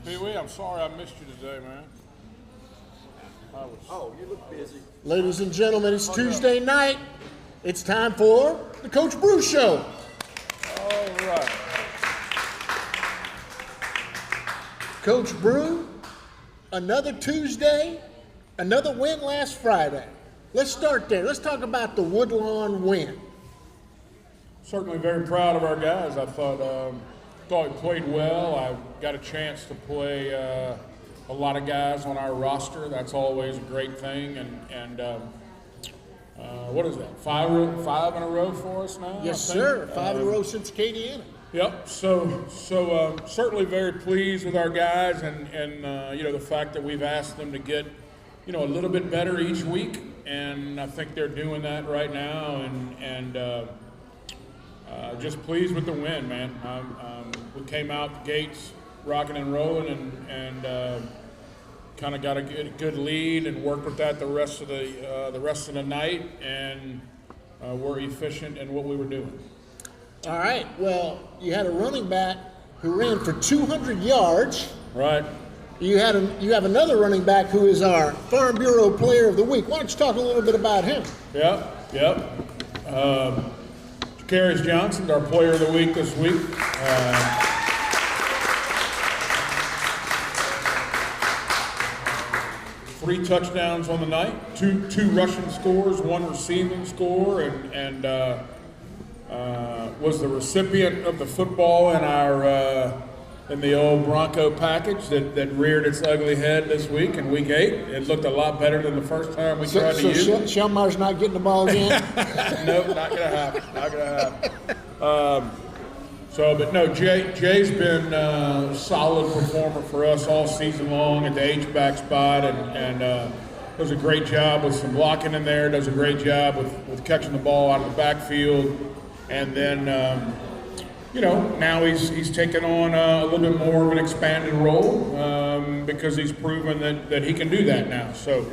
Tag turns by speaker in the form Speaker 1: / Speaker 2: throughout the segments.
Speaker 1: Pee-wee, I'm sorry I missed you today, man.
Speaker 2: Oh, you look busy.
Speaker 3: Ladies and gentlemen, it's Tuesday night. It's time for the Coach Brew Show.
Speaker 1: All right.
Speaker 3: Coach Brew, another Tuesday, another win last Friday. Let's start there. Let's talk about the Woodlawn win.
Speaker 1: Certainly very proud of our guys. I thought we played well. I got a chance to play a lot of guys on our roster. That's always a great thing. And what is that? Five in a row for us now?
Speaker 3: Yes, sir. 5 in a row since Acadiana.
Speaker 1: Yep. So certainly very pleased with our guys, and the fact that we've asked them to get a little bit better each week, and I think they're doing that right now, and just pleased with the win, man. We came out the gates rocking and rolling, and kind of got a good lead and worked with that the rest of the night, and we're efficient in what we were doing.
Speaker 3: All right. Well, you had a running back who ran for 200 yards.
Speaker 1: Right.
Speaker 3: You have another running back who is our Farm Bureau Player of the Week. Why don't you talk a little bit about him?
Speaker 1: Yep. Ja'Carrius Johnson's our Player of the Week this week. 3 touchdowns on the night, two rushing scores, 1 receiving score, and was the recipient of the football in the old Bronco package that reared its ugly head this week in Week 8. It looked a lot better than the first time we tried to use it.
Speaker 3: So Shelmar's not getting the ball again?
Speaker 1: Nope, not going to happen. But no, Jay's been a solid performer for us all season long at the H-back spot, and does a great job with some blocking in there, does a great job with catching the ball out of the backfield, and then, now he's taken on a little bit more of an expanded role because he's proven that he can do that now. So,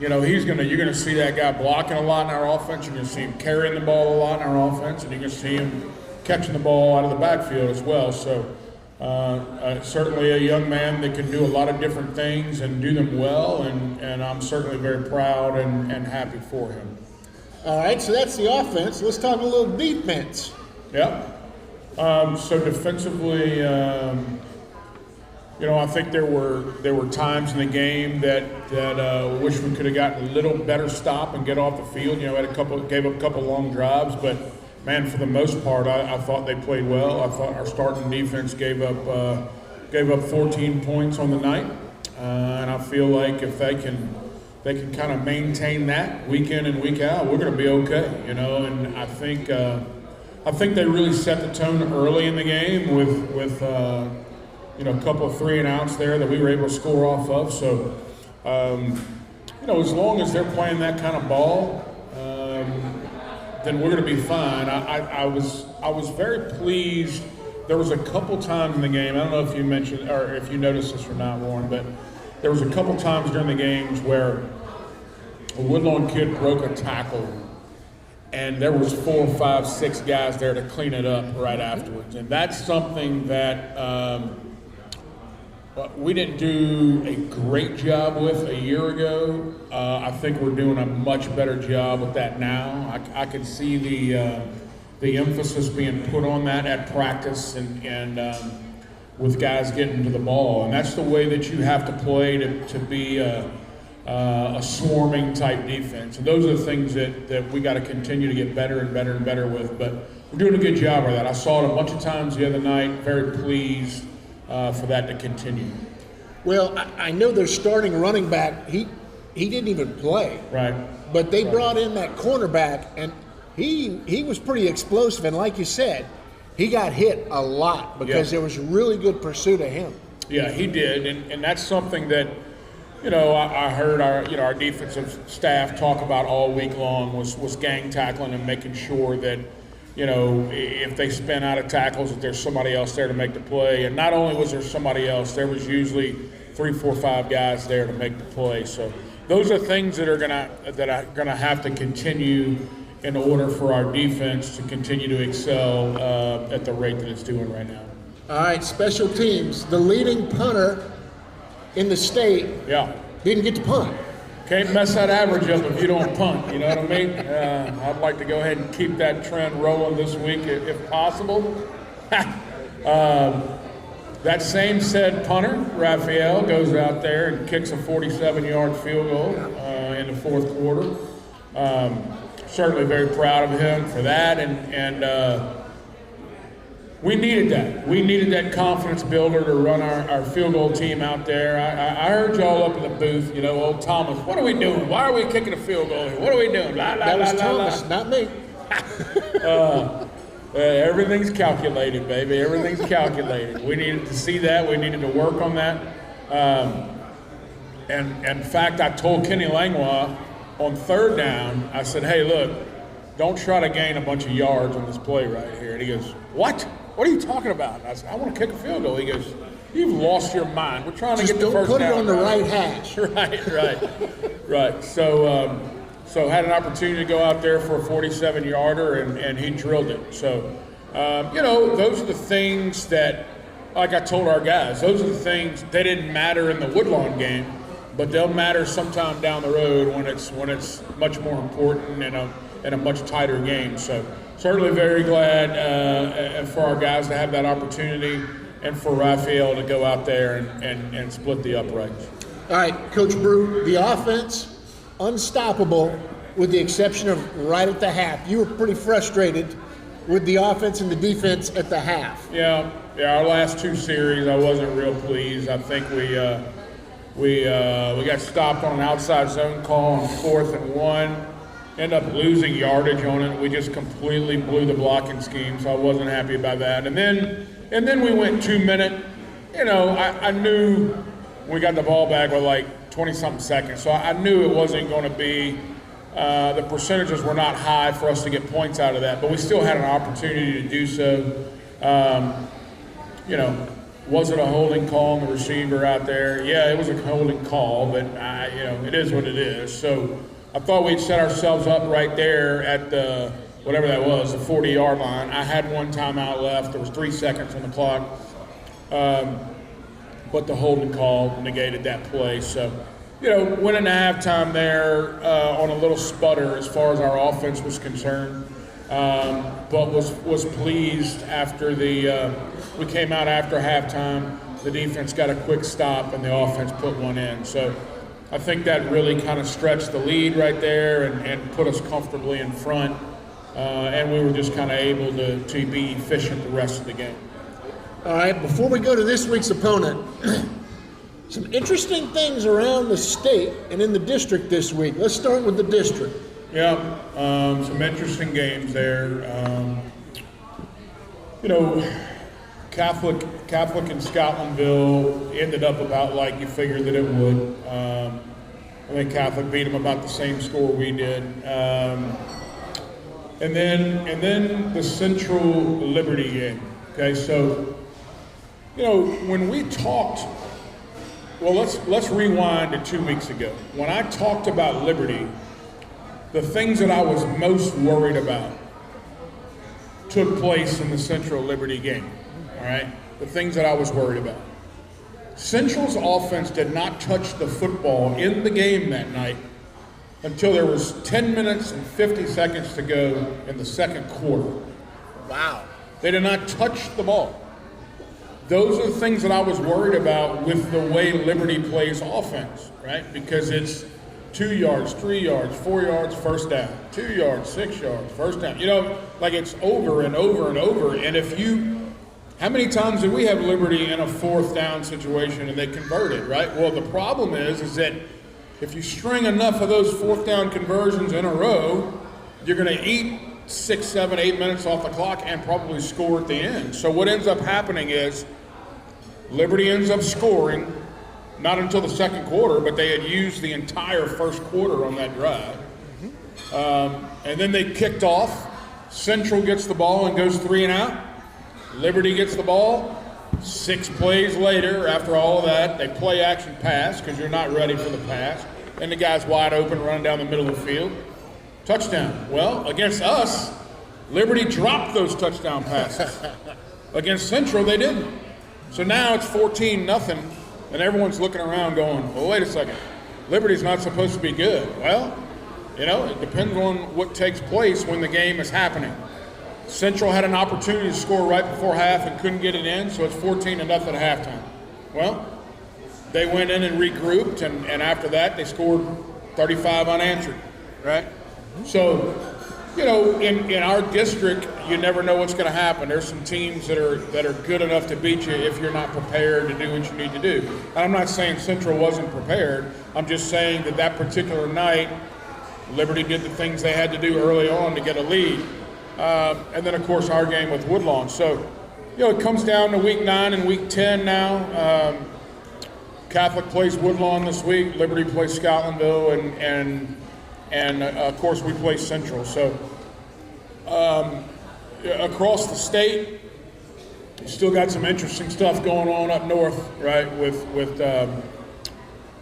Speaker 1: you're going to see that guy blocking a lot in our offense. You're going to see him carrying the ball a lot in our offense, and you're going to see him catching the ball out of the backfield as well. So certainly a young man that can do a lot of different things and do them well, and I'm certainly very proud and happy for him.
Speaker 3: All right, so that's the offense. Let's talk a little defense.
Speaker 1: Yep. So defensively, I think there were times in the game that wish we could have gotten a little better stop and get off the field. Gave up a couple long drives, but man, for the most part, I thought they played well. I thought our starting defense gave up 14 points on the night, and I feel like if they can kind of maintain that week in and week out, we're going to be okay. And I think they really set the tone early in the game with a couple of 3 and outs there that we were able to score off of. So as long as they're playing that kind of ball, then we're going to be fine. I was very pleased. There was a couple times in the game, I don't know if you mentioned or if you noticed this or not, Warren, but there was a couple times during the games where a Woodlawn kid broke a tackle, and there was 4, 5, 6 guys there to clean it up right afterwards. And that's something that we didn't do a great job with a year ago. I think we're doing a much better job with that now. I can see the emphasis being put on that at practice and with guys getting to the ball. And that's the way that you have to play to be a swarming type defense. And those are the things that we got to continue to get better and better and better with. But we're doing a good job of that. I saw it a bunch of times the other night. Very pleased for that to continue.
Speaker 3: Well, I know their starting running back, he didn't even play.
Speaker 1: Right.
Speaker 3: But they brought in that cornerback, and he was pretty explosive. And like you said, he got hit a lot because there was really good pursuit of him.
Speaker 1: Yeah, he did. And that's something that, I heard our defensive staff talk about all week long was gang tackling and making sure that, if they spin out of tackles, that there's somebody else there to make the play. And not only was there somebody else, there was usually 3, 4, 5 guys there to make the play. So those are things that are gonna have to continue in order for our defense to continue to excel at the rate that it's doing right now.
Speaker 3: All right, special teams. The leading punter in the state
Speaker 1: Yeah.
Speaker 3: didn't get to punt.
Speaker 1: Can't mess that average up if you don't punt, you know what I mean? I'd like to go ahead and keep that trend rolling this week if possible. That same said punter, Raphael, goes out there and kicks a 47-yard field goal in the fourth quarter. Certainly very proud of him for that, and we needed that. We needed that confidence builder to run our field goal team out there. I heard y'all up in the booth, you know, old Thomas, what are we doing? Why are we kicking a field goal here? What are we doing?
Speaker 3: That was Thomas, not me.
Speaker 1: Everything's calculated, baby. Everything's calculated. We needed to see that. We needed to work on that. And in fact, I told Kenny Langlois on third down, I said, hey, look, don't try to gain a bunch of yards on this play right here. And he goes, what? What are you talking about? And I said, I want to kick a field goal. He goes, you've lost your mind. We're trying to get the first down.
Speaker 3: Just don't put it on the right hash.
Speaker 1: Right. So had an opportunity to go out there for a 47-yarder, and he drilled it. So, you know, those are the things that, like I told our guys, those are the things, they didn't matter in the Woodlawn game, but they'll matter sometime down the road when it's much more important and a much tighter game. So certainly very glad for our guys to have that opportunity and for Raphael to go out there and split the uprights.
Speaker 3: All right, Coach Brew, the offense, unstoppable with the exception of right at the half. You were pretty frustrated with the offense and the defense at the half.
Speaker 1: Yeah, our last two series I wasn't real pleased. I think we got stopped on an outside zone call on 4th and 1. Ended up losing yardage on it. We just completely blew the blocking scheme, so I wasn't happy about that. And then we went 2-minute. You know, I knew we got the ball back with like 20-something seconds, so I knew it wasn't going to be, the percentages were not high for us to get points out of that, but we still had an opportunity to do so. You know, was it a holding call on the receiver out there? Yeah, it was a holding call, but you know, it is what it is. So I thought we'd set ourselves up right there at the, whatever that was, the 40-yard line. I had one timeout left. There was 3 seconds on the clock. But the holding call negated that play. So, you know, went into halftime there on a little sputter as far as our offense was concerned. But was pleased after we came out after halftime. The defense got a quick stop and the offense put one in. So I think that really kind of stretched the lead right there and put us comfortably in front. And we were just kind of able to be efficient the rest of the game.
Speaker 3: All right, before we go to this week's opponent, some interesting things around the state and in the district this week. Let's start with the district.
Speaker 1: Yeah, some interesting games there. You know, Catholic in Scotlandville ended up about like you figured that it would. I think Catholic beat them about the same score we did. And then the Central Liberty game. Okay, so you know, when we talked, well, let's rewind to 2 weeks ago. When I talked about Liberty, the things that I was most worried about took place in the Central Liberty game. All right, the things that I was worried about. Central's offense did not touch the football in the game that night until there was 10 minutes and 50 seconds to go in the second quarter.
Speaker 3: Wow.
Speaker 1: They did not touch the ball. Those are the things that I was worried about with the way Liberty plays offense, right? Because it's 2 yards, 3 yards, 4 yards, first down, 2 yards, 6 yards, first down. You know, like it's over and over and over. And how many times do we have Liberty in a fourth down situation and they convert it, right? Well, the problem is that if you string enough of those fourth down conversions in a row, you're going to eat 6, 7, 8 minutes off the clock and probably score at the end. So what ends up happening is Liberty ends up scoring, not until the second quarter, but they had used the entire first quarter on that drive. And then they kicked off. Central gets the ball and goes 3 and out. Liberty gets the ball. 6 plays later, after all of that, they play action pass because you're not ready for the pass. And the guy's wide open, running down the middle of the field. Touchdown. Well, against us, Liberty dropped those touchdown passes. Against Central, they didn't. So now it's 14-0, and everyone's looking around going, well, wait a second. Liberty's not supposed to be good. Well, it depends on what takes place when the game is happening. Central had an opportunity to score right before half and couldn't get it in, so it's 14-0 at halftime. Well, they went in and regrouped, and after that, they scored 35 unanswered, right? So, in our district, you never know what's going to happen. There's some teams that are good enough to beat you if you're not prepared to do what you need to do. And I'm not saying Central wasn't prepared. I'm just saying that particular night, Liberty did the things they had to do early on to get a lead. And then, of course, our game with Woodlawn. So, it comes down to week 9 and week 10 now. Catholic plays Woodlawn this week. Liberty plays Scotlandville, and of course, we play Central. So, across the state, still got some interesting stuff going on up north, right? With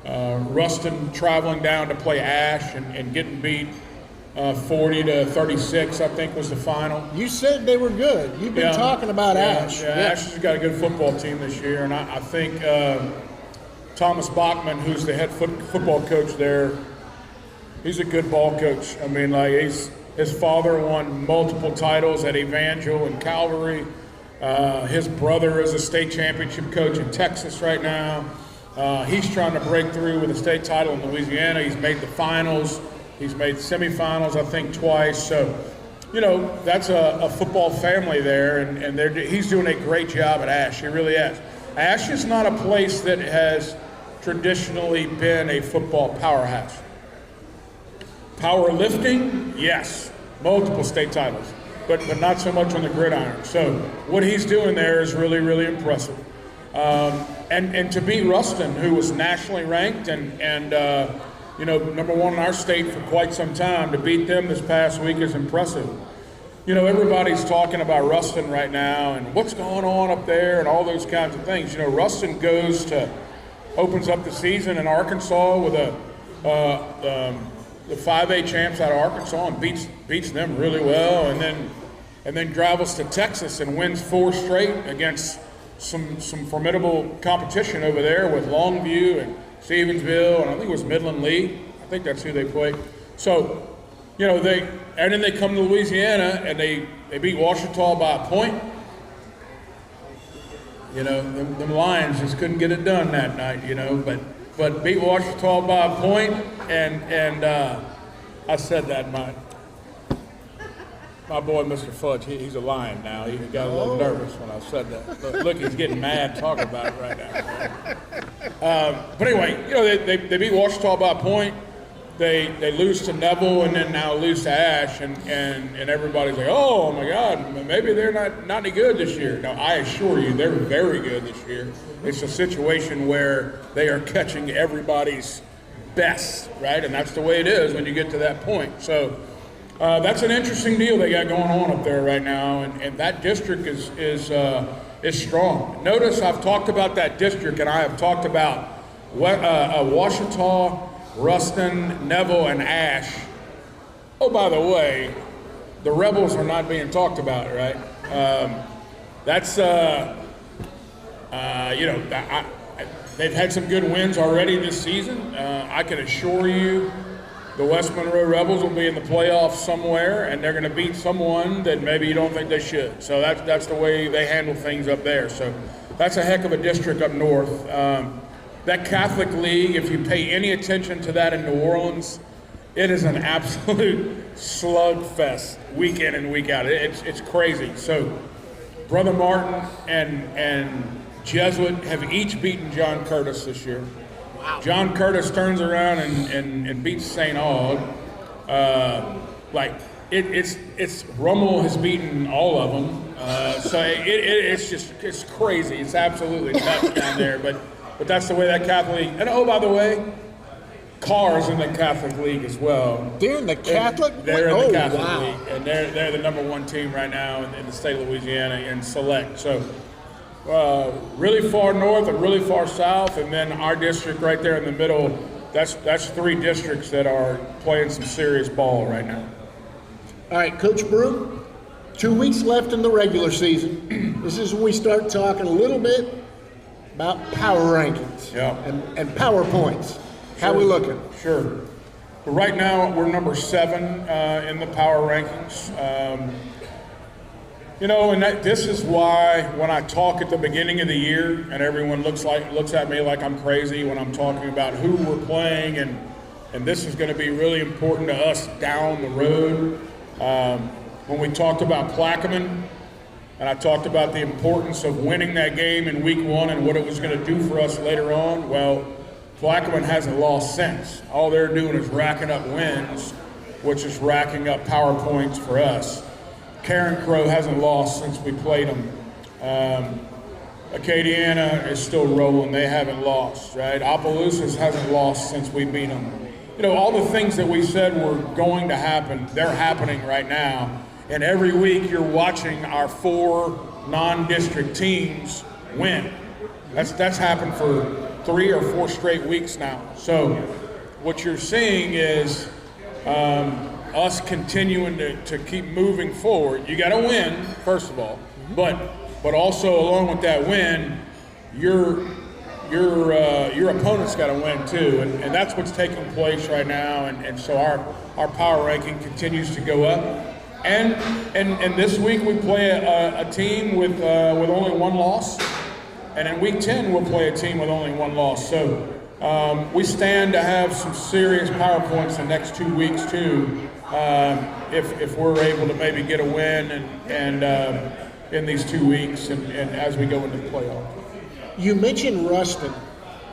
Speaker 1: Ruston traveling down to play Ash and getting beat 40-36, I think was the final.
Speaker 3: You said they were good. You've been talking about Ash.
Speaker 1: Yeah, Ash has got a good football team this year, and I think Thomas Bachman, who's the head football coach there, he's a good ball coach. I mean, his father won multiple titles at Evangel and Calvary. His brother is a state championship coach in Texas right now. He's trying to break through with a state title in Louisiana. He's made the finals. He's made semifinals, I think, twice. So, that's a football family there, and he's doing a great job at Ash. He really is. Ash is not a place that has traditionally been a football powerhouse. Powerlifting, yes, multiple state titles, but not so much on the gridiron. So what he's doing there is really, really impressive. And to beat Ruston, who was nationally ranked and number one in our state for quite some time, to beat them this past week is impressive. Everybody's talking about Ruston right now and what's going on up there and all those kinds of things. Ruston opens up the season in Arkansas with the 5A champs out of Arkansas and beats them really well, and then travels to Texas and wins 4 straight against some formidable competition over there with Longview and Stevensville, and I think it was Midland Lee. I think that's who they played. So, then they come to Louisiana and they beat Ouachita by a point. Them Lions just couldn't get it done that night, but beat Ouachita by a point, and I said that my boy, Mr. Fudge, he's a Lion now. He got a little nervous when I said that. Look, he's getting mad talking about it right now. But anyway, they beat Ouachita by a point. They lose to Neville and then now lose to Ash, and everybody's like, oh my God, maybe they're not any good this year. No, I assure you, they're very good this year. It's a situation where they are catching everybody's best, right? And that's the way it is when you get to that point. So that's an interesting deal they got going on up there right now, and that district is strong. Notice I've talked about that district, and I have talked about Ouachita, Ruston, Neville, and Ash. Oh, by the way, the Rebels are not being talked about, right? They've had some good wins already this season. I can assure you the West Monroe Rebels will be in the playoffs somewhere, and they're going to beat someone that maybe you don't think they should. So that's the way they handle things up there. So that's a heck of a district up north. That Catholic League, if you pay any attention to that in New Orleans, it is an absolute slugfest week in and week out. It's crazy. So Brother Martin and Jesuit have each beaten John Curtis this year. Wow. John Curtis turns around and beats St. Aug. It's Rummel has beaten all of them. So it's crazy. It's absolutely nuts down there. But that's the way that Catholic League. And by the way, Carr's in the Catholic League as well.
Speaker 3: They're in the Catholic?
Speaker 1: They're in the Catholic League, and they're the number 1 team right now in the state of Louisiana in select. So really far north and really far south, and then our district right there in the middle. That's 3 districts that are playing some serious ball right now.
Speaker 3: All right, Coach Brew, 2 weeks left in the regular season. This is when we start talking a little bit about power rankings and PowerPoints. How we looking?
Speaker 1: Sure. But right now, we're number 7 in the power rankings. This is why when I talk at the beginning of the year, and everyone looks at me like I'm crazy when I'm talking about who we're playing, and this is going to be really important to us down the road. When we talked about Plaquemine, and I talked about the importance of winning that game in week 1 and what it was going to do for us later on, well, Plaquemine hasn't lost since. All they're doing is racking up wins, which is racking up power points for us. Karen Crow hasn't lost since we played them. Acadiana is still rolling. They haven't lost, right? Opelousas hasn't lost since we beat them. All the things that we said were going to happen, they're happening right now. And every week you're watching our 4 non-district teams win. That's happened for 3 or 4 straight weeks now. So what you're seeing is us continuing to keep moving forward. You got to win, first of all, but also along with that win, your opponent's got to win too, and that's what's taking place right now. And so our power ranking continues to go up. And this week we play a team with only 1 loss, and in week 10 we'll play a team with only 1 loss. So we stand to have some serious power points the next 2 weeks too, if we're able to maybe get a win and in these 2 weeks and as we go into the playoff.
Speaker 3: You mentioned Ruston.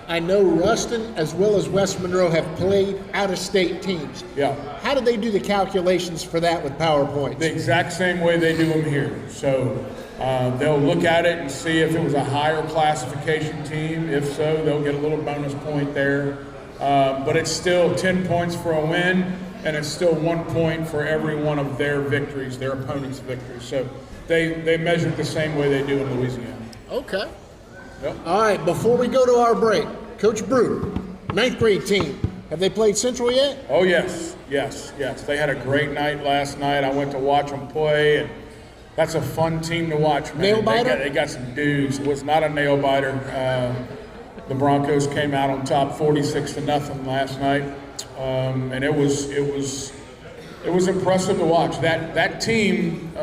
Speaker 3: I know Ruston as well as West Monroe have played out-of-state teams.
Speaker 1: Yeah.
Speaker 3: How do they do the calculations for that with PowerPoints?
Speaker 1: The exact same way they do them here. So they'll look at it and see if it was a higher classification team. If so, they'll get a little bonus point there. But it's still 10 points for a win, and it's still 1 point for every one of their victories, their opponent's victories. So they measure it the same way they do in Louisiana.
Speaker 3: Okay.
Speaker 1: Yep.
Speaker 3: All right, before we go to our break, Coach Brew, 9th grade team, have they played Central yet?
Speaker 1: Oh, yes. They had a great night last night. I went to watch them play, and that's a fun team to watch, man.
Speaker 3: Nail biter?
Speaker 1: They got some dudes. It was not a nail biter. The Broncos came out on top 46-0 last night, and it was impressive to watch. That team,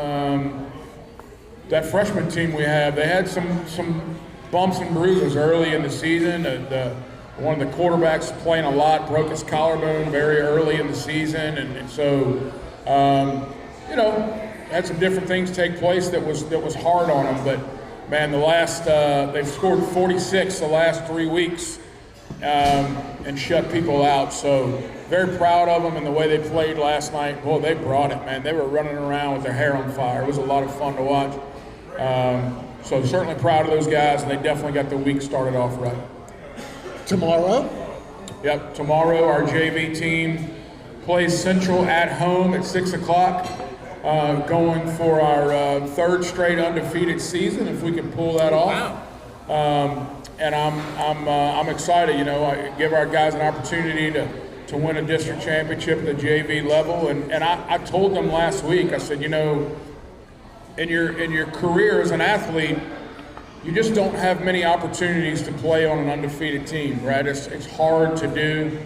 Speaker 1: that freshman team we have, they had some bumps and bruises early in the season. One of the quarterbacks playing a lot broke his collarbone very early in the season, and so had some different things take place that was hard on them. But man, they've scored 46 the last 3 weeks and shut people out. So very proud of them and the way they played last night. Boy, they brought it, man. They were running around with their hair on fire. It was a lot of fun to watch. So certainly proud of those guys, and they definitely got the week started off right.
Speaker 3: Tomorrow?
Speaker 1: Yep, tomorrow our JV team plays Central at home at 6 o'clock, going for our 3rd straight undefeated season, if we can pull that off. Wow. And I'm excited. I give our guys an opportunity to win a district championship at the JV level, and I told them last week, I said, in your career as an athlete, you just don't have many opportunities to play on an undefeated team, right? It's hard to do,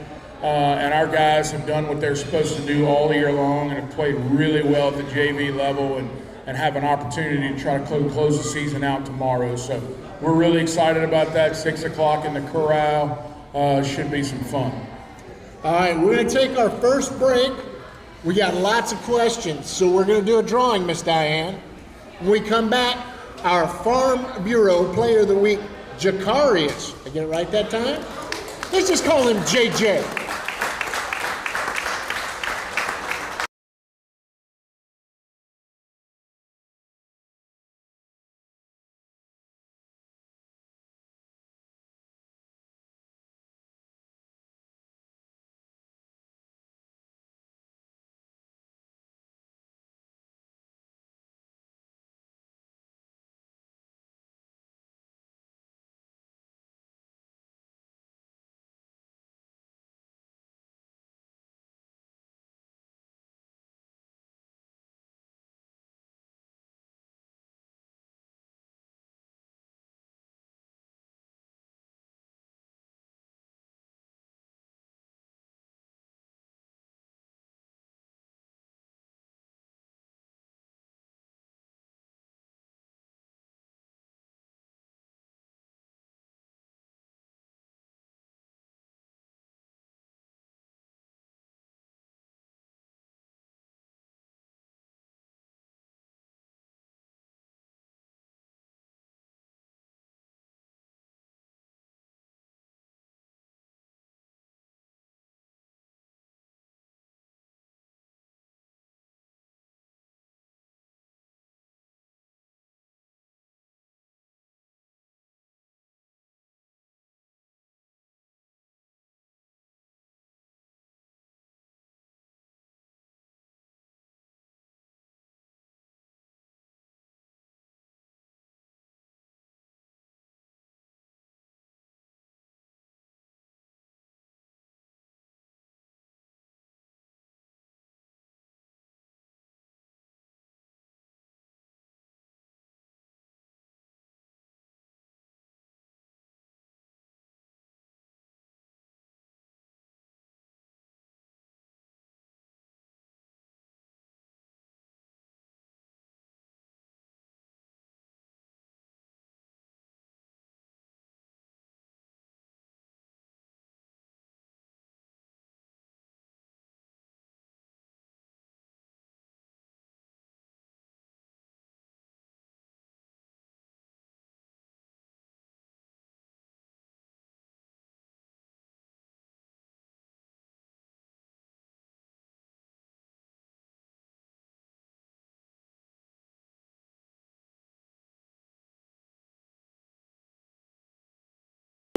Speaker 1: and our guys have done what they're supposed to do all year long and have played really well at the JV level and have an opportunity to try to close the season out tomorrow. So we're really excited about that. 6 o'clock in the Corral should be some fun.
Speaker 3: All right, we're going to take our first break. We got lots of questions, so we're going to do a drawing, Miss Diane. When we come back, our Farm Bureau Player of the Week, Jacarius. I get it right that time? Let's just call him JJ.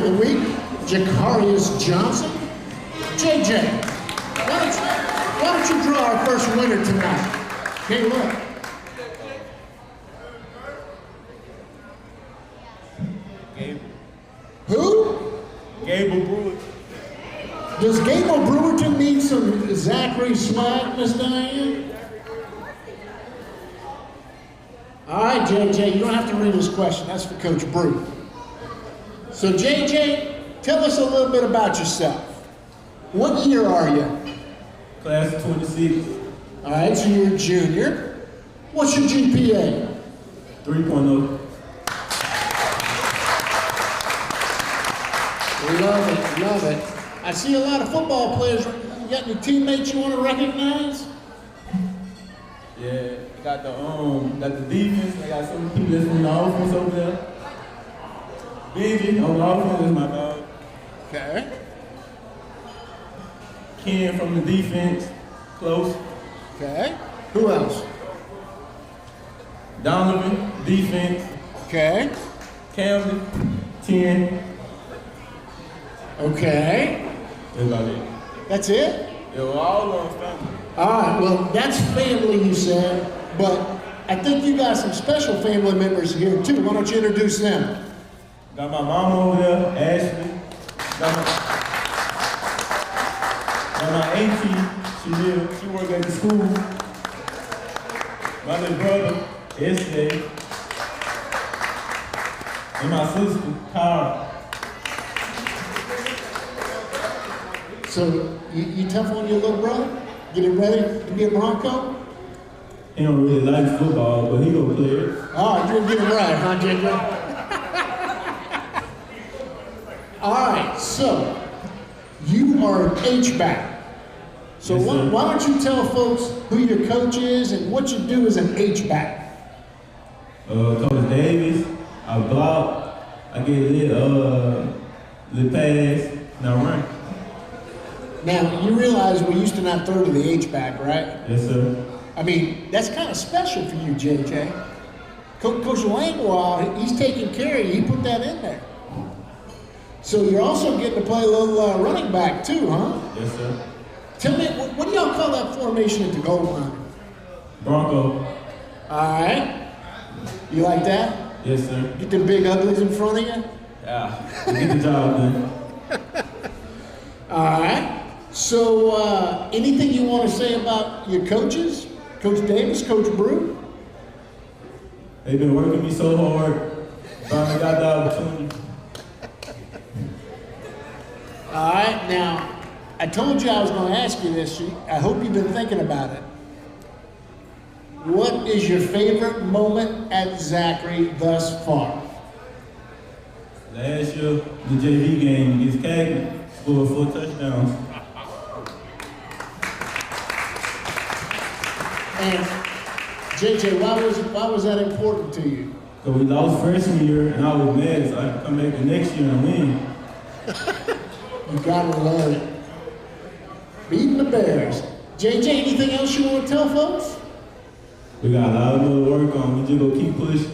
Speaker 3: the week, Jacarius Johnson. JJ, why don't you draw our first winner tonight? Okay, look.
Speaker 2: Gable.
Speaker 3: Who?
Speaker 2: Gable Brewer.
Speaker 3: Does Gable Brewerton need some Zachary swag, Miss Diane? All right, JJ, you don't have to read this question. That's for Coach Brew. So, JJ, tell us a little bit about yourself. What year are you?
Speaker 2: Class of 26.
Speaker 3: All right, so you're a junior. What's your GPA?
Speaker 2: 3.0.
Speaker 3: Love it, love it. I see a lot of football players. You got any teammates you want to recognize?
Speaker 2: Yeah, I got the defense. I got some people that's from the offense over there. Benji on the offense is my dog.
Speaker 3: Okay.
Speaker 2: Ken from the defense, close.
Speaker 3: Okay. Who else?
Speaker 2: Donovan, defense.
Speaker 3: Okay.
Speaker 2: Camden, 10.
Speaker 3: Okay.
Speaker 2: That's about it.
Speaker 3: That's it?
Speaker 2: Yeah, we're all on family.
Speaker 3: All right, well, that's family, you said, but I think you got some special family members here, too. Why don't you introduce them?
Speaker 2: Got my mama over there, Ashley. Got my auntie, she work at the school. My little brother, S.J. And my sister, Cara.
Speaker 3: So, you tough on your little brother? Get him ready to be a Bronco?
Speaker 2: He don't really like football, but he gonna play it.
Speaker 3: All right, you're gonna get him right, huh, JJ? All right, so you are an H-back. So
Speaker 2: Yes, sir.
Speaker 3: why don't you tell folks who your coach is and what you do as an H-back?
Speaker 2: Coach Davis, I block, I get lit pass, and I run.
Speaker 3: Now, you realize we used to not throw to the H-back, right?
Speaker 2: Yes, sir.
Speaker 3: I mean, that's kind of special for you, JJ. Coach Langlois, he's taking care of you. He put that in there. So you're also getting to play a little running back too, huh?
Speaker 2: Yes, sir.
Speaker 3: Tell me, what do y'all call that formation at the goal line?
Speaker 2: Bronco.
Speaker 3: All right. You like that?
Speaker 2: Yes, sir.
Speaker 3: Get the big uglies in front of you?
Speaker 2: Yeah, get the job done.
Speaker 3: All right. So anything you want to say about your coaches? Coach Davis, Coach Brew?
Speaker 2: They've been working me so hard. Finally got the opportunity.
Speaker 3: All right, now, I told you I was going to ask you this. I hope you've been thinking about it. What is your favorite moment at Zachary thus far?
Speaker 2: Last year, the JV game against Cagney, scored 4 touchdowns.
Speaker 3: And JJ, why was that important to you?
Speaker 2: So we lost freshman year, and I was mad, so I could come back the next year and win.
Speaker 3: You gotta love it. Beating the Bears. JJ, anything else you want to tell folks?
Speaker 2: We got a lot more to work on. We just gonna keep pushing.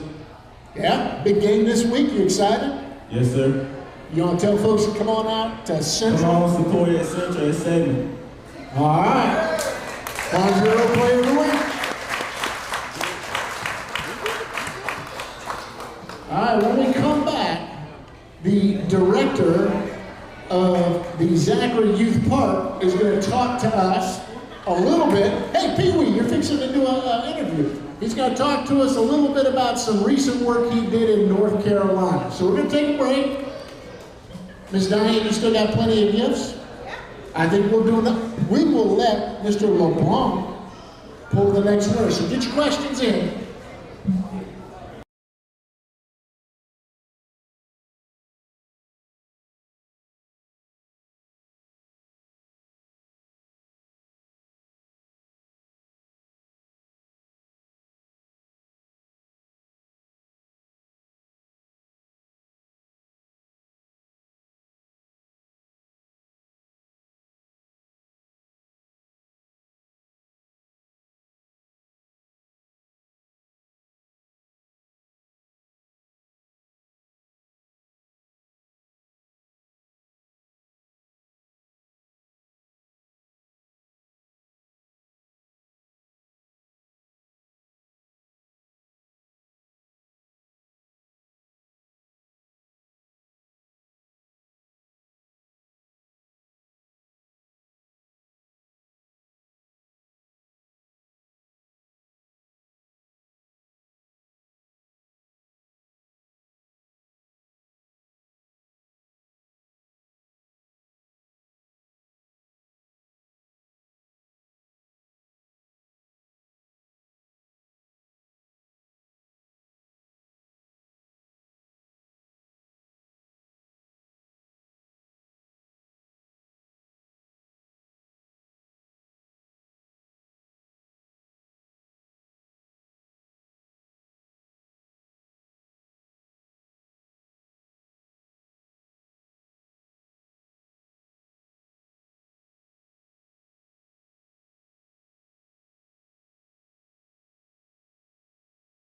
Speaker 3: Yeah, big game this week. You excited?
Speaker 2: Yes, sir.
Speaker 3: You want to tell folks to come on out to Central?
Speaker 2: Come on, support at Central at 7.
Speaker 3: All right. Farm Bureau Player of the Week. All right, when we come back, the director of the Zachary Youth Park is going to talk to us a little bit. Hey, Pee-wee, you're fixing to do an interview. He's going to talk to us a little bit about some recent work he did in North Carolina. So we're going to take a break. Ms. Diane, you still got plenty of gifts? I think we'll do enough. We will let Mr. LeBlanc pull the next winner. So get your questions in.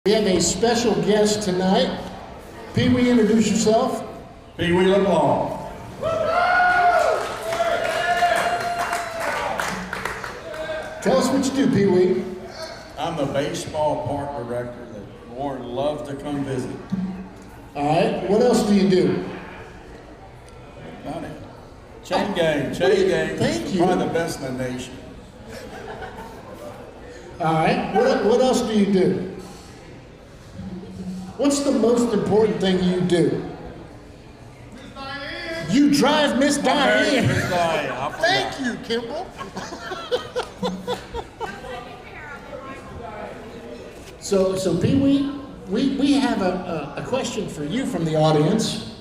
Speaker 3: We have a special guest tonight. Pee Wee, introduce yourself.
Speaker 2: Pee Wee LeBlanc.
Speaker 3: Tell us what you do, Pee Wee.
Speaker 4: I'm the baseball park director that Warren loves to come visit.
Speaker 3: All right, what else do you do?
Speaker 4: About it. Chain gang.
Speaker 3: Thank you.
Speaker 4: Probably the best in the nation.
Speaker 3: All right, what else do you do? What's the most important thing you do? You drive Miss Diane.
Speaker 4: Miss Diane. I forgot.
Speaker 3: Thank you, Kimball. So Pee Wee, we have a question for you from the audience.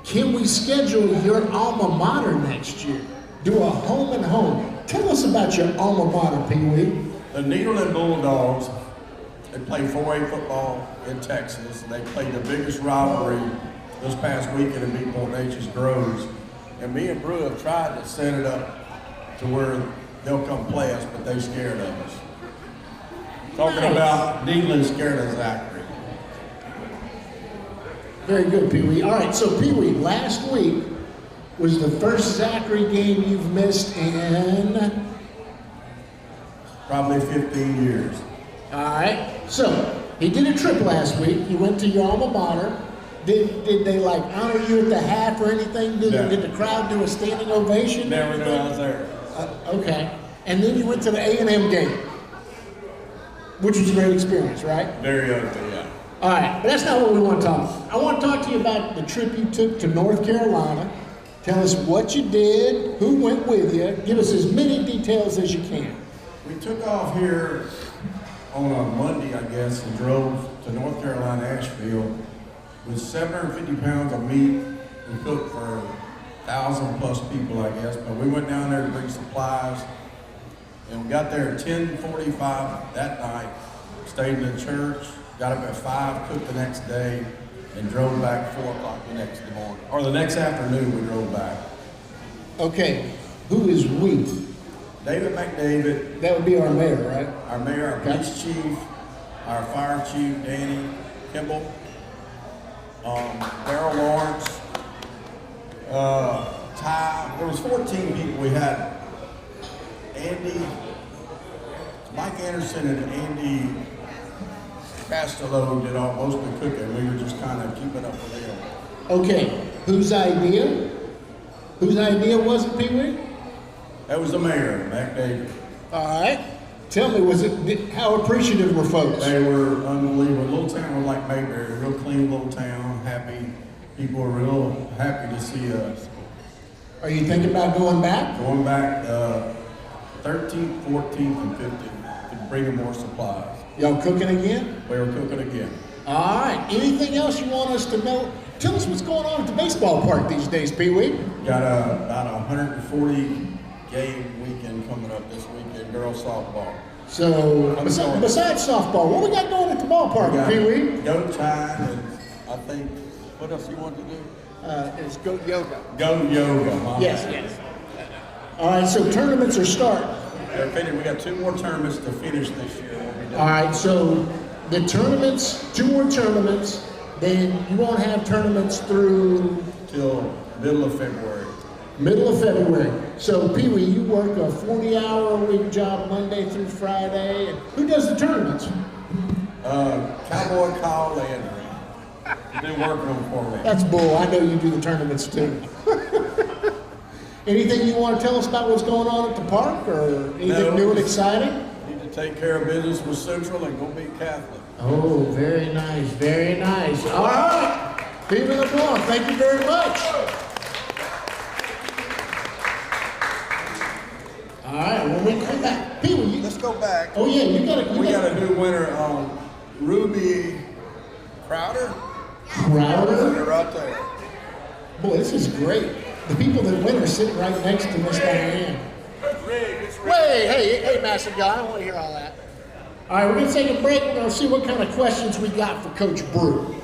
Speaker 3: Can we schedule your alma mater next year? Do a home and home. Tell us about your alma mater, Pee Wee.
Speaker 4: The Needleland Bulldogs, they play 4A football in Texas. They played the biggest rivalry this past weekend in Newport Nature's Groves. And me and Brew have tried to set it up to where they'll come play us, but they scared of us. Talking
Speaker 3: Nice.
Speaker 4: about Needland scared of Zachary.
Speaker 3: Very good, Pee Wee. All right, so Pee Wee, last week was the first Zachary game you've missed in.
Speaker 4: Probably 15 years.
Speaker 3: All right, so he did a trip last week. He went to your alma mater. Did they like honor you at the half or anything?
Speaker 4: No.
Speaker 3: Did the crowd do a standing ovation?
Speaker 4: Never knew I was there.
Speaker 3: Okay, and then you went to the A&M game, which was a great experience, right?
Speaker 4: Very ugly, yeah.
Speaker 3: All right, but that's not what we want to talk about. I want to talk to you about the trip you took to North Carolina. Tell us what you did, who went with you. Give us as many details as you can.
Speaker 4: We took off here on a Monday, I guess, and drove to North Carolina, Asheville, with 750 pounds of meat. We cooked for 1,000 plus people, I guess, but we went down there to bring supplies, and we got there at 10:45 that night, stayed in the church, got up at 5, cooked the next day, and drove back 4 o'clock the next morning. Or the next afternoon, we drove back.
Speaker 3: Okay, who is we?
Speaker 4: David McDavid,
Speaker 3: That would be our mayor, right?
Speaker 4: our mayor, our police chief, our fire chief, Danny Kimball, Darrell Lawrence, Ty. There was 14 people. We had Andy, Mike Anderson and Andy Castello did all most of the cooking. We were just kind of keeping up with them.
Speaker 3: Okay, whose idea? Whose idea was it, Pee Wee?
Speaker 4: That was the mayor, McDavid.
Speaker 3: All right. Tell me, how appreciative were folks?
Speaker 4: They were unbelievable. Little town was like Mayberry, real clean little town, happy. People were real happy to see us.
Speaker 3: Are you thinking about going back?
Speaker 4: Going back 13th, 14th, and 15th to bring in more supplies.
Speaker 3: Y'all cooking again?
Speaker 4: We were cooking again.
Speaker 3: All right. Anything else you want us to know? Tell us what's going on at the baseball park these days, Pee Wee.
Speaker 4: Got about a 140 game weekend coming up this weekend, girls softball.
Speaker 3: So, besides softball, what we got going at the ballpark, Pee Wee?
Speaker 4: Goat time, and I think, what else you want to do?
Speaker 3: It's goat yoga.
Speaker 4: Goat yoga.
Speaker 3: Yes. All right, so tournaments are starting.
Speaker 4: We got 2 more tournaments to finish this year. We'll be done.
Speaker 3: All right, so the tournaments, 2 more tournaments, then you won't have tournaments through
Speaker 4: Till middle of February.
Speaker 3: middle of February. So Pee Wee, you work a 40-hour-a-week job Monday through Friday. And who does the tournaments?
Speaker 4: Cowboy Kyle Landry. He's been working on for me.
Speaker 3: That's bull. I know you do the tournaments too. Anything you want to tell us about what's going on at the park, or anything
Speaker 4: No.
Speaker 3: new and exciting?
Speaker 4: Need to take care of business with Central and go be Catholic.
Speaker 3: Oh, very nice, very nice. All right, Pee Wee LeBlanc, thank you very much. All right, when we come back, Pee Wee,
Speaker 4: Let's go back.
Speaker 3: oh yeah, you got
Speaker 4: We got a new winner, Ruby Crowder.
Speaker 3: Crowder.
Speaker 4: Right there.
Speaker 3: Boy, this is great. The people that win are sitting right next to Miss Diane. Hey, massive guy, I want to hear all that. All right, we're going to take a break. We're going to see what kind of questions we got for Coach Brew.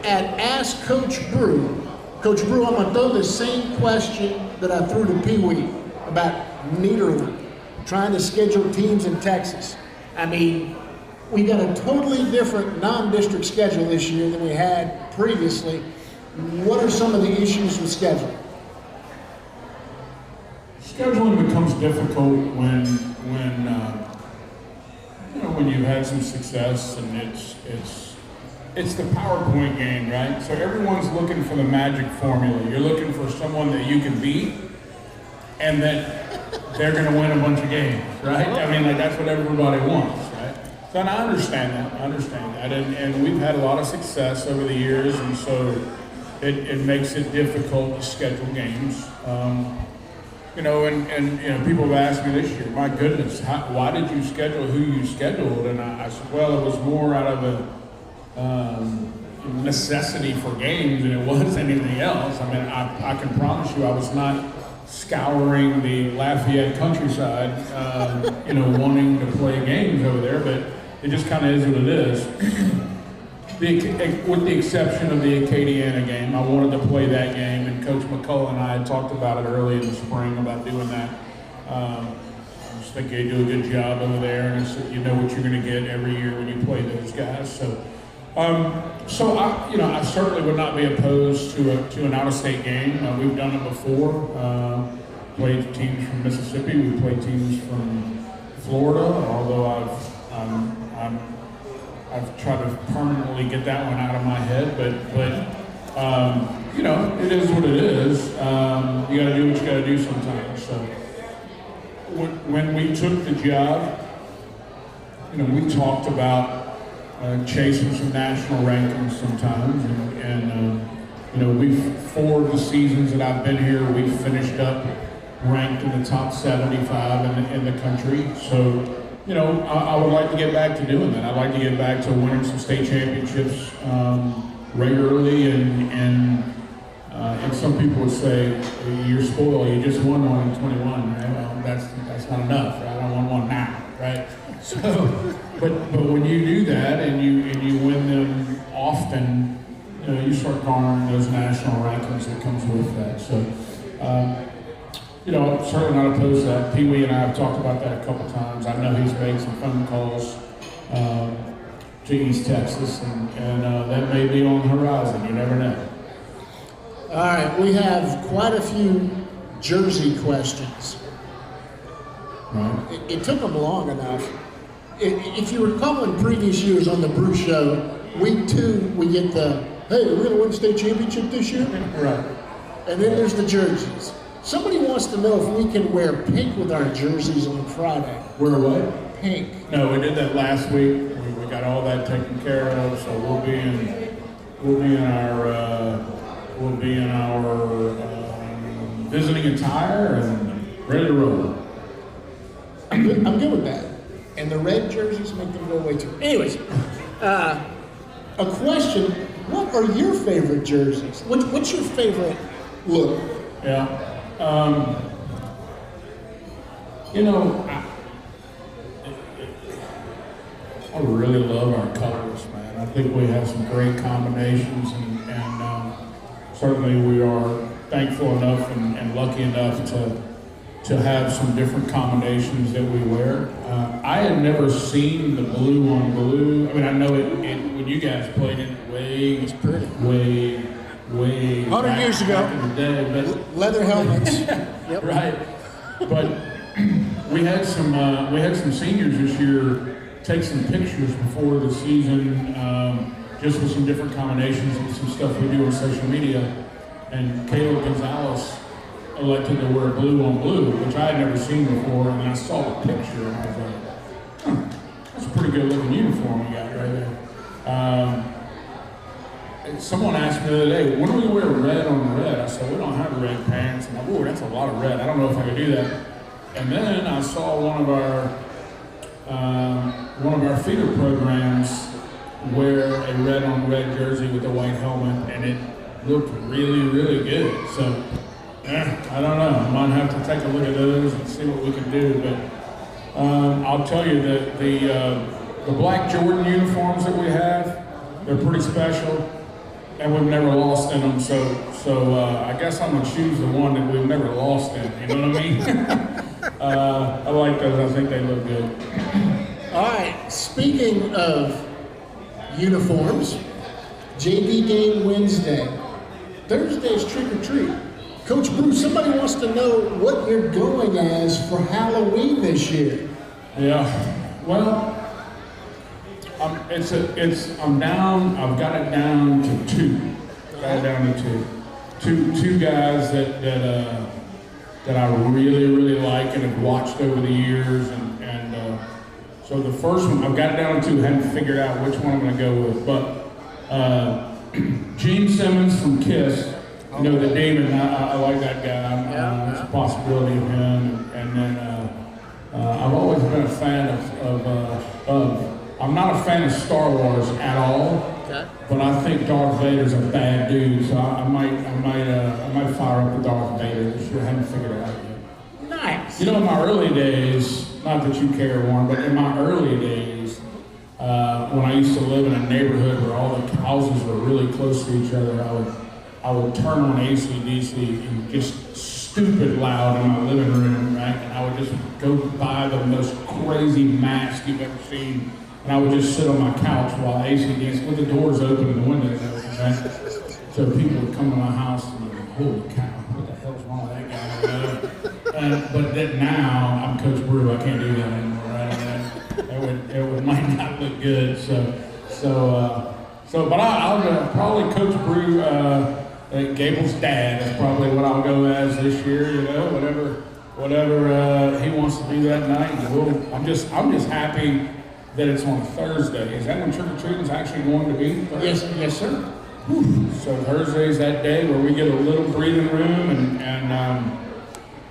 Speaker 3: at Ask Coach Brew. Coach Brew, I'm gonna throw the same question that I threw to Pee Wee about Nederland, trying to schedule teams in Texas. I mean, we got a totally different non-district schedule this year than we had previously. What are some of the issues with scheduling?
Speaker 1: Scheduling becomes difficult when you've had some success, and it's the PowerPoint game, right? So everyone's looking for the magic formula. You're looking for someone that you can beat, and that they're going to win a bunch of games, right? I mean, like, that's what everybody wants, right? So, and I understand that, and we've had a lot of success over the years, and so it makes it difficult to schedule games. And people have asked me this year, my goodness, why did you schedule who you scheduled? And I said, well, it was more out of a necessity for games than it was anything else. I mean, I can promise you I was not scouring the Lafayette countryside, wanting to play games over there, but it just kind of is what it is. With the exception of the Acadiana game, I wanted to play that game, and Coach McCullough and I had talked about it early in the spring about doing that. I just think they do a good job over there, and you know what you're going to get every year when you play those guys. So I certainly would not be opposed to an out-of-state game. We've done it before. Played teams from Mississippi. We played teams from Florida. Although I've tried to permanently get that one out of my head, but it is what it is. You got to do what you got to do sometimes. So when we took the job, we talked about chasing some national rankings sometimes, and we've 4 of the seasons that I've been here, we've finished up ranked in the top 75 in the country. So. I would like to get back to doing that. I'd like to get back to winning some state championships regularly, and some people would say, you're spoiled, you just won one in 21, right? Well, that's not enough, right? I won one now, right? So, but when you do that and you win them often, you start garnering those national rankings that comes with that. So, I'm certainly not opposed to that. Pee Wee and I have talked about that a couple times. I know he's made some phone calls to East Texas, and that may be on the horizon. You never know.
Speaker 3: All right, we have quite a few jersey questions.
Speaker 1: Right.
Speaker 3: It took them long enough. If you recall in previous years on the Brew Show, week 2 we get the, hey, we're going to win state championship this year?
Speaker 1: Right.
Speaker 3: And then there's the jerseys. Somebody wants to know if we can wear pink with our jerseys on Friday.
Speaker 1: Wear what?
Speaker 3: Pink.
Speaker 1: No, we did that last week. We got all that taken care of, so we'll be in our visiting attire and ready to roll.
Speaker 3: I'm good with that. And the red jerseys make them go away too. Anyways, a question: what are your favorite jerseys? What's your favorite look?
Speaker 1: Yeah. I really love our colors, man. I think we have some great combinations, and certainly we are thankful enough and lucky enough to have some different combinations that we wear. I had never seen the blue on blue. I mean, I know it when you guys played it way
Speaker 3: 100 years ago.
Speaker 1: Back in the day, but
Speaker 3: Leather helmets. Yep.
Speaker 1: right. But we had some seniors this year take some pictures before the season, just with some different combinations and some stuff we do on social media. And Caleb Gonzalez elected to wear blue on blue, which I had never seen before. And I saw the picture and I was like, that's a pretty good looking uniform we got right there. Someone asked me the other day, when do we wear red on red? I said, we don't have red pants. I'm like, oh, that's a lot of red. I don't know if I could do that. And then I saw one of our feeder programs wear a red on red jersey with a white helmet, and it looked really, really good. So, I don't know. I might have to take a look at those and see what we can do. But I'll tell you that the black Jordan uniforms that we have, they're pretty special. and we've never lost in them. So I guess I'm gonna choose the one that we've never lost in. You know what I mean? I like those. I think they look good.
Speaker 3: All right, speaking of uniforms, JV game Wednesday. Thursday's trick or treat. Coach Brew, somebody wants to know what you're going as for Halloween this year.
Speaker 1: Yeah. Well, I'm down. I've got it down to two. Got it down to two guys that I really like and have watched over the years, and so the first one I've got it down to two. Haven't figured out which one I'm going to go with, but Gene Simmons from Kiss. You know, the Damon. I like that guy. There's a possibility of him, and then I've always been a fan of. I'm not a fan of Star Wars at all, but I think Darth Vader's a bad dude, so I might fire up the Darth Vader this year. I haven't figured it out yet.
Speaker 3: Nice.
Speaker 1: You know, in my early days, not that you care, Warren, but in my early days, when I used to live in a neighborhood where all the houses were really close to each other, I would turn on AC/DC and just stupid loud in my living room, right? And I would just go buy the most crazy mask you've ever seen. And I would just sit on my couch while AC/DC, with the doors open and the windows open, right? So people would come to my house and they'd go, holy cow, what the hell's wrong with that guy? But then now, I'm Coach Brew, I can't do that anymore, right? It might not look good. But I'll probably Coach Brew, Gable's dad is probably what I'll go as this year, you know, whatever he wants to do that night. I'm just happy that it's on Thursday. Is that when trick or treating is actually going to be?
Speaker 3: Yes, sir.
Speaker 1: Whew. So Thursday's that day where we get a little breathing room and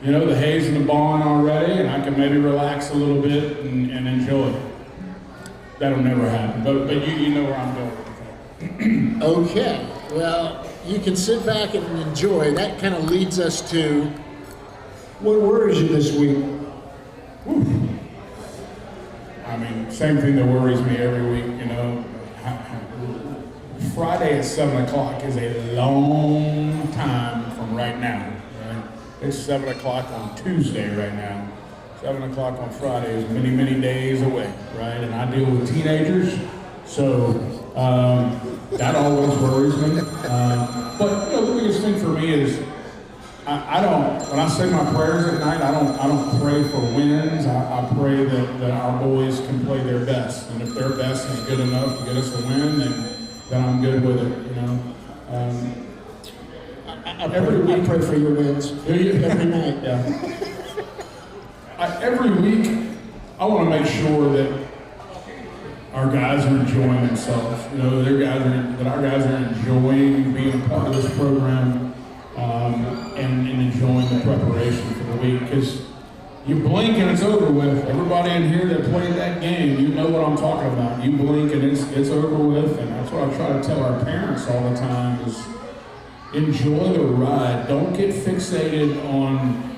Speaker 1: you know, the hay's in the barn already, and I can maybe relax a little bit and enjoy it. That'll never happen, but you know where I'm going.
Speaker 3: Okay, well, you can sit back and enjoy. That kind of leads us to what worries you this week?
Speaker 1: Whew. I mean, same thing that worries me every week, you know. Friday at 7 o'clock is a long time from right now, right? It's 7 o'clock on Tuesday right now. 7 o'clock on Friday is many, many days away, right? And I deal with teenagers, so that always worries me. But you know, the biggest thing for me is I don't, when I say my prayers at night, I don't pray for wins. I pray that our boys can play their best. And if their best is good enough to get us a win, then I'm good with it, you know.
Speaker 3: I pray for your wins.
Speaker 1: Do you?
Speaker 3: Every night.
Speaker 1: Yeah. Every week, I want to make sure that our guys are enjoying themselves. You know, that our guys are enjoying being a part of this program. And enjoying the preparation for the week, because you blink and it's over with. Everybody in here that played that game, you know what I'm talking about. You blink and it's over with, and that's what I try to tell our parents all the time is enjoy the ride. Don't get fixated on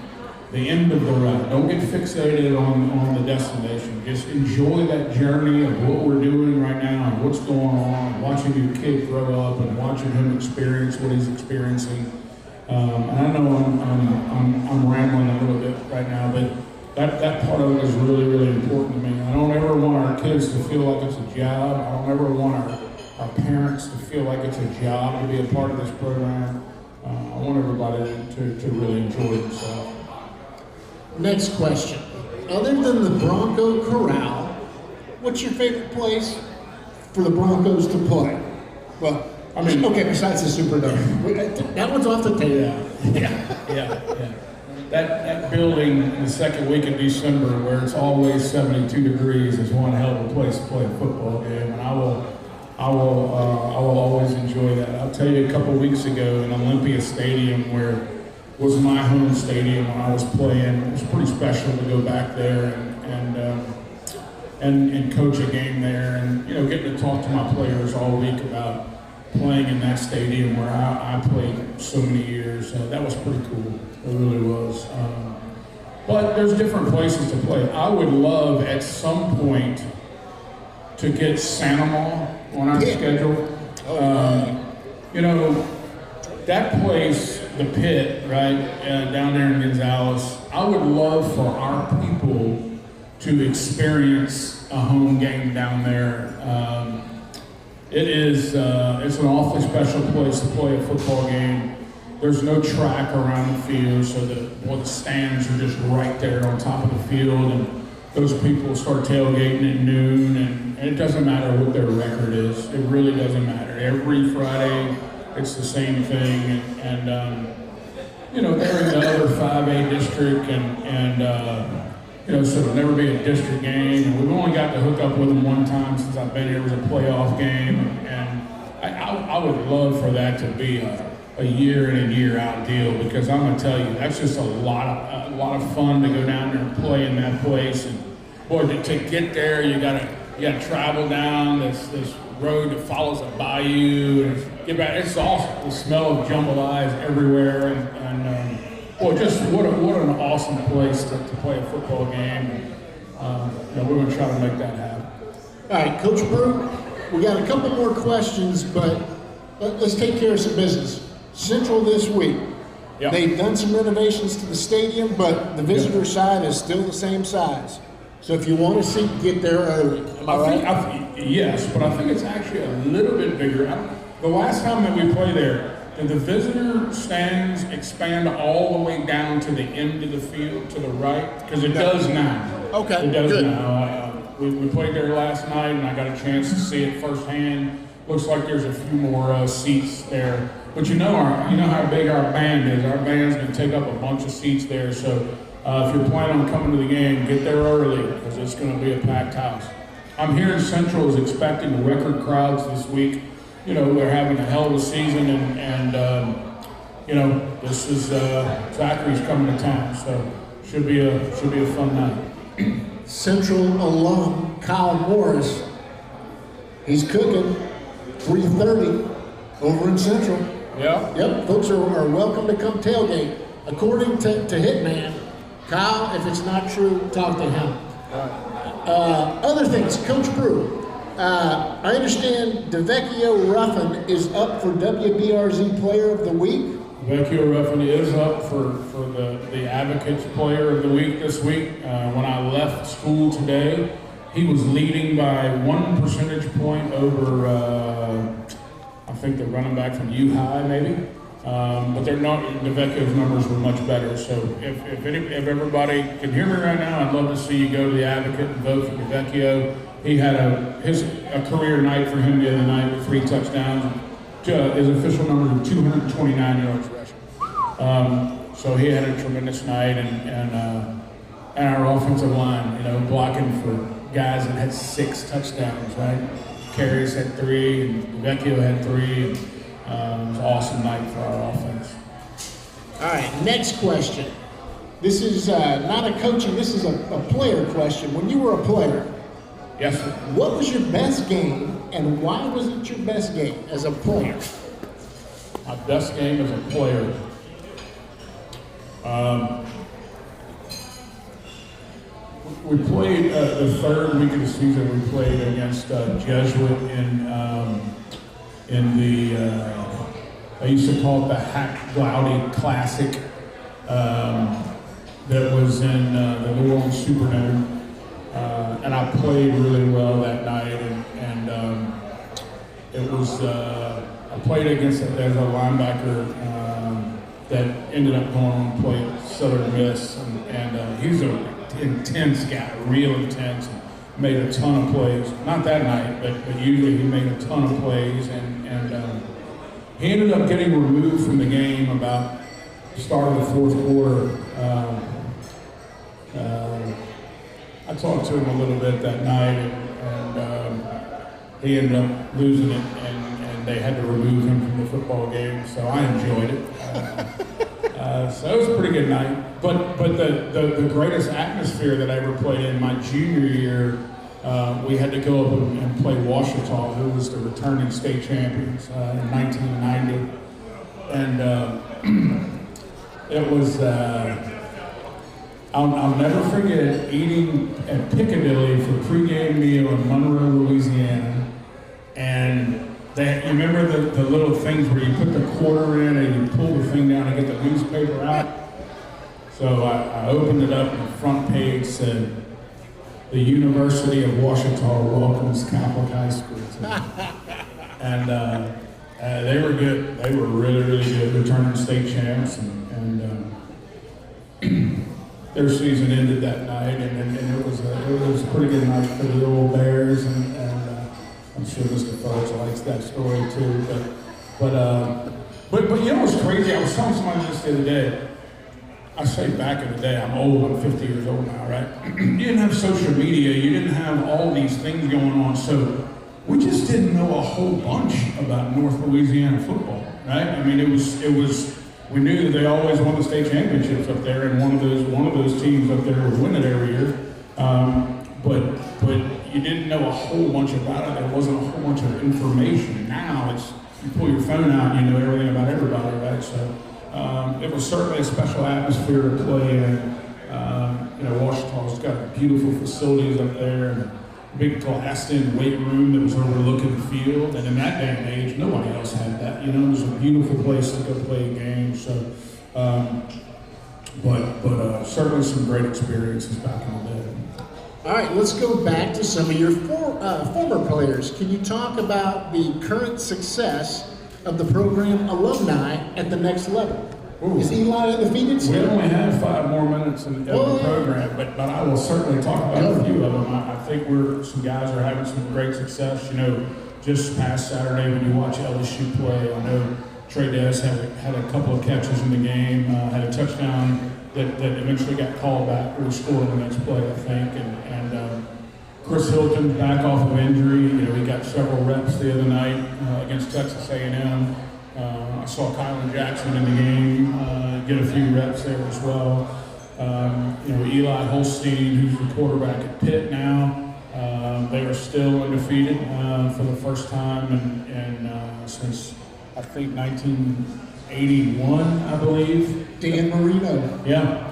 Speaker 1: the end of the ride. Don't get fixated on the destination. Just enjoy that journey of what we're doing right now and what's going on, watching your kid grow up and watching him experience what he's experiencing. And I know I'm rambling a little bit right now, but that part of it is really, really important to me. I don't ever want our kids to feel like it's a job. I don't ever want our parents to feel like it's a job to be a part of this program. I want everybody to really enjoy themselves.
Speaker 3: Next question. Other than the Bronco Corral, what's your favorite place for the Broncos to play? Well, I mean, okay, besides the Superdome. That one's off the table.
Speaker 1: Yeah. That building in the second week of December where it's always 72 degrees is one hell of a place to play a football game, and I will always enjoy that. I'll tell you, a couple weeks ago in Olympia Stadium, where was my home stadium when I was playing, it was pretty special to go back there and coach a game there, and you know, getting to talk to my players all week about playing in that stadium where I played so many years. That was pretty cool. It really was. But there's different places to play. I would love at some point to get Santa on our schedule. You know, that place, the pit, right, down there in Gonzales, I would love for our people to experience a home game down there. It's an awfully special place to play a football game. There's no track around the field, so the stands are just right there on top of the field, and those people start tailgating at noon, and it doesn't matter what their record is. It really doesn't matter. Every Friday, it's the same thing, and you know, they're in the other 5A district, and you know, so it'll never be a district game, and we've only got to hook up with them one time since I've been here. It was a playoff game, and I would love for that to be a year in and year out deal, because I'm gonna tell you, that's just a lot of fun to go down there and play in that place. And boy, to get there, you gotta travel down this road that follows a bayou and get back. It's awesome. The smell of jambalaya everywhere, and boy, just what an awesome place to play a football game. And, you know, we're gonna try to make that happen.
Speaker 3: All right, Coach Brew, we got a couple more questions, but let's take care of some business. Central this week.
Speaker 1: Yep.
Speaker 3: They've done some renovations to the stadium, but the visitor side is still the same size. So if you want a seat, get there early. Am I right?
Speaker 1: Yes, but I think it's actually a little bit bigger. The last time that we played there, did the visitor stands expand all the way down to the end of the field to the right? Because it does now.
Speaker 3: Okay,
Speaker 1: it does
Speaker 3: good.
Speaker 1: now. We played there last night, and I got a chance to see it firsthand. Looks like there's a few more seats there. But you know how big our band is. Our band's going to take up a bunch of seats there. So if you're planning on coming to the game, get there early, because it's going to be a packed house. I'm hearing Central is expecting record crowds this week. You know, they're having a hell of a season, and you know, this is Zachary's coming to town, so should be a fun night.
Speaker 3: Central alum Kyle Morris, he's cooking 3:30 over in Central.
Speaker 1: Yeah.
Speaker 3: Yep, folks are welcome to come tailgate. According to Hitman, Kyle, if it's not true, talk to him. Other things, Coach Brew, I understand DeVecchio Ruffin is up for WBRZ Player of the Week.
Speaker 1: DeVecchio Ruffin is up for the Advocates Player of the Week this week. When I left school today, he was leading by 1 percentage point over I think the running back from U-High, maybe. But they're not. DeVecchio's numbers were much better. So if everybody can hear me right now, I'd love to see you go to the Advocate and vote for DeVecchio. He had a career night for him the other night with 3 touchdowns. His official number was 229 yards rushing. So he had a tremendous night, and our offensive line, you know, blocking for guys that had 6 touchdowns, right? Carries had 3, and DeVecchio had 3. And, it was an awesome night for our offense.
Speaker 3: All right, next question. This is not a coaching, this is a player question. When you were a player,
Speaker 1: Yes, sir.
Speaker 3: what was your best game, and why was it your best game as a player?
Speaker 1: My best game as a player. We played the 3rd week of the season. We played against Jesuit in the I used to call it the Hack Glaudy Classic. That was in the New Orleans Superdome. And I played really well that night, and it was I played against as a linebacker that ended up going on to play at Southern Miss, and he's an intense guy, real intense, and made a ton of plays. Not that night, but usually he made a ton of plays, and he ended up getting removed from the game about the start of the 4th quarter. I talked to him a little bit that night, and he ended up losing it, and they had to remove him from the football game. So I enjoyed it. So it was a pretty good night. But the greatest atmosphere that I ever played in my junior year, we had to go up and play Washita, who was the returning state champions in 1990, and it was. I'll never forget eating at Piccadilly for pregame meal in Monroe, Louisiana, and You remember the little things where you put the quarter in and you pull the thing down and get the newspaper out? So I opened it up and the front page said, "The University of Washita welcomes Catholic High School." And they were good. They were really, really good. Returning state champs, and their season ended that night, and it was a pretty good night for the old Bears, and I'm sure Mr. Phillips likes that story too. But you know what's crazy? I was telling somebody this the other day. I say back in the day, I'm old, I'm 50 years old now, right? You didn't have social media, you didn't have all these things going on, so we just didn't know a whole bunch about North Louisiana football, right? I mean, it was. We knew that they always won the state championships up there, and one of those teams up there would win it every year. But you didn't know a whole bunch about it. There wasn't a whole bunch of information. Now it's you pull your phone out, and you know everything about everybody, right? So it was certainly a special atmosphere to play in. Washita's got beautiful facilities up there, and a big glassed-in weight room that was overlooking the field. And in that day and age, nobody else had that. You know, it was a beautiful place to go play a game. So, but certainly some great experiences back in the day.
Speaker 3: All right, let's go back to some of your former players. Can you talk about the current success of the program alumni at the next level?
Speaker 1: Ooh.
Speaker 3: Is Eli undefeated still?
Speaker 1: We only have 5 more minutes in the program, but I will certainly talk about a few of them. I think some guys are having some great success. You know, just past Saturday when you watch LSU play, I know Trey Dez had a couple of catches in the game, had a touchdown that eventually got called back or scored in the next play, I think. And Chris Hilton's back off of injury. You know, he got several reps the other night against Texas A&M. I saw Kylan Jackson in the game get a few reps there as well. Eli Holstein, who's the quarterback at Pitt now, they are still undefeated for the first time since I think 1981, I believe.
Speaker 3: Dan Marino.
Speaker 1: Yeah,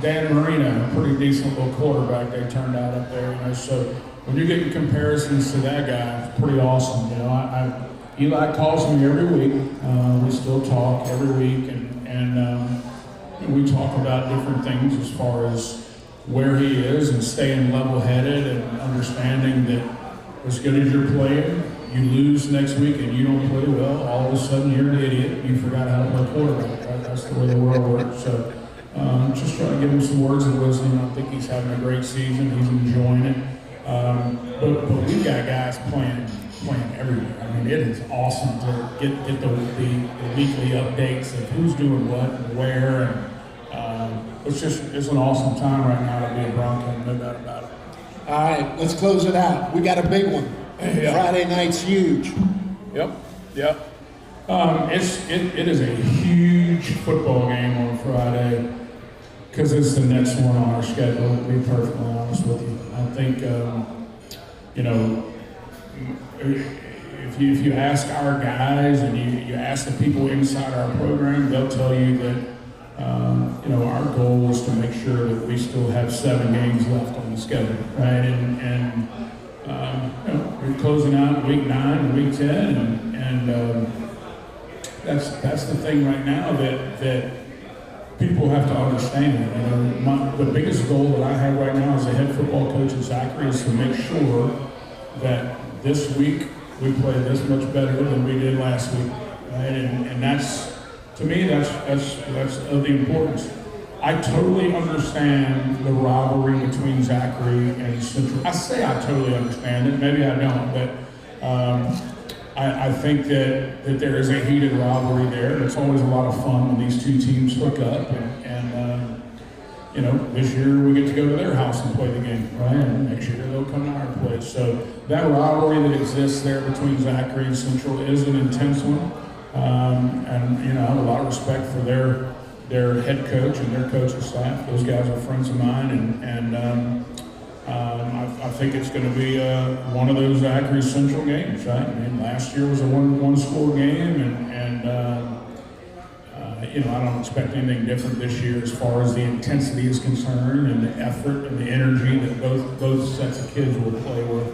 Speaker 1: Dan Marino, a pretty decent little quarterback they turned out up there. You know, so when you're getting comparisons to that guy, it's pretty awesome. You know, Eli calls me every week. We still talk every week, and we talk about different things as far as where he is and staying level-headed and understanding that as good as you're playing, you lose next week and you don't play well, all of a sudden you're an idiot. You forgot how to play quarterback. Right? That's the way the world works. So just trying to give him some words of wisdom. I think he's having a great season. He's enjoying it. But we got guys playing everywhere. I mean, it is awesome to get the weekly updates of who's doing what and where, and it's an awesome time right now to be a Bronco, no doubt about it.
Speaker 3: All right, let's close it out. We got a big one.
Speaker 1: Yeah.
Speaker 3: Friday night's huge.
Speaker 1: Yep. It is a huge football game on Friday because it's the next one on our schedule. To be perfectly honest with you, I think if you ask our guys and you ask the people inside our program, they'll tell you that our goal is to make sure that we still have 7 games left on the schedule, right? And we're closing out week 9 and week 10, and that's the thing right now that people have to understand. The biggest goal that I have right now as a head football coach at Zachary is to make sure that this week we play this much better than we did last week, right? And that's, to me, that's of the importance. I totally understand the rivalry between Zachary and Central. I say I totally understand it. Maybe I don't, but I think that there is a heated rivalry there. It's always a lot of fun when these two teams hook up, and this year we get to go to their house and play the game, right? And next year they'll come to our place. So that rivalry that exists there between Zachary and Central is an intense one, and I have a lot of respect for their head coach and their coaching staff. Those guys are friends of mine, and I think it's going to be one of those Zachary Central games, right? I mean, last year was a one-score game, and I don't expect anything different this year as far as the intensity is concerned and the effort and the energy that both sets of kids will play with.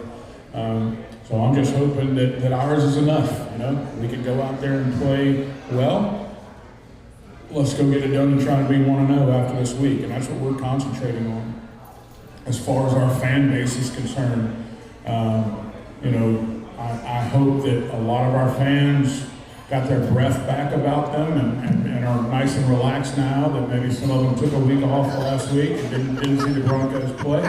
Speaker 1: So I'm just hoping that ours is enough. We can go out there and play well. Let's go get it done and try to be 1-0 after this week, and that's what we're concentrating on. As far as our fan base is concerned, I hope that a lot of our fans got their breath back about them and are nice and relaxed now, that maybe some of them took a week off last week and didn't see the Broncos play.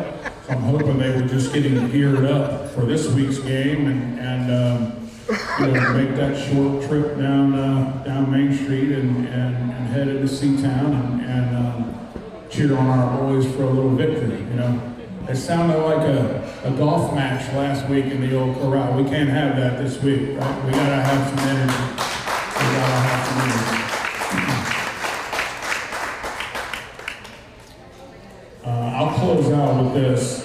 Speaker 1: So I'm hoping they were just getting geared up for this week's game and make that short trip down Main Street and head into Seatown and cheer on our boys for a little victory. It sounded like a golf match last week in the old corral. We can't have that this week, right? We gotta have some energy. We gotta have some energy. I'll close out with this.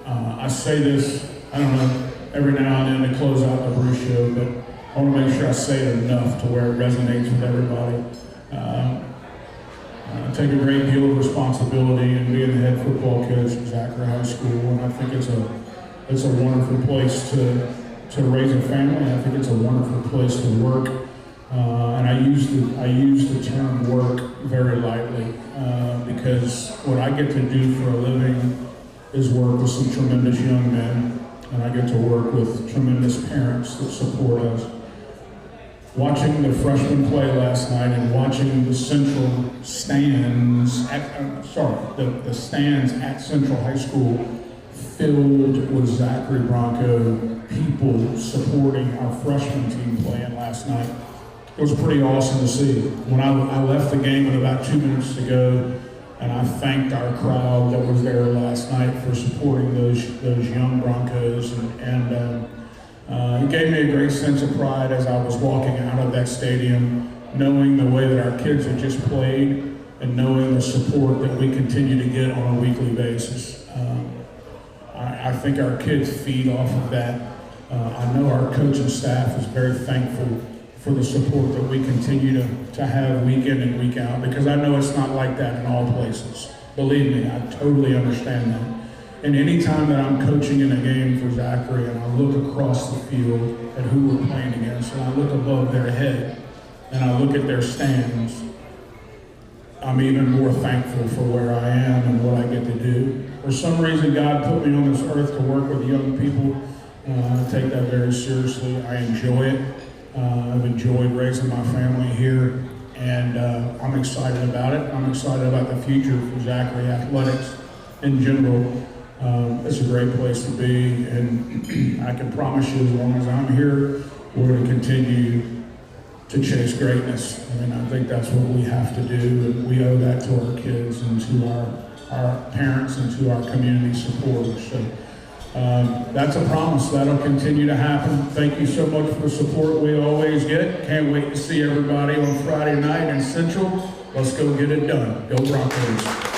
Speaker 1: I say this, I don't know, every now and then to close out the Brew Show, but I want to make sure I say it enough to where it resonates with everybody. I take a great deal of responsibility in being the head football coach at Zachary High School, and I think it's a wonderful place to raise a family. I think it's a wonderful place to work, and I use the term work very lightly because what I get to do for a living is work with some tremendous young men, and I get to work with tremendous parents that support us. Watching the freshmen play last night and watching the Central stands, the stands at Central High School filled with Zachary Bronco people supporting our freshman team playing last night. It was pretty awesome to see. When I left the game with about 2 minutes to go, and I thanked our crowd that was there last night for supporting those young Broncos, and it gave me a great sense of pride as I was walking out of that stadium, knowing the way that our kids had just played and knowing the support that we continue to get on a weekly basis. I think our kids feed off of that. I know our coaching staff is very thankful for the support that we continue to have week in and week out, because I know it's not like that in all places. Believe me, I totally understand that. And any time that I'm coaching in a game for Zachary and I look across the field at who we're playing against, and I look above their head and I look at their stands, I'm even more thankful for where I am and what I get to do. For some reason, God put me on this earth to work with young people. I take that very seriously. I enjoy it. I've enjoyed raising my family here, and I'm excited about it. I'm excited about the future for Zachary Athletics in general. It's a great place to be, and I can promise you, as long as I'm here, we're going to continue to chase greatness. I mean, I think that's what we have to do, and we owe that to our kids and to our parents and to our community supporters. So that's a promise. That'll continue to happen. Thank you so much for the support we always get. Can't wait to see everybody on Friday night in Central. Let's go get it done. Go Broncos.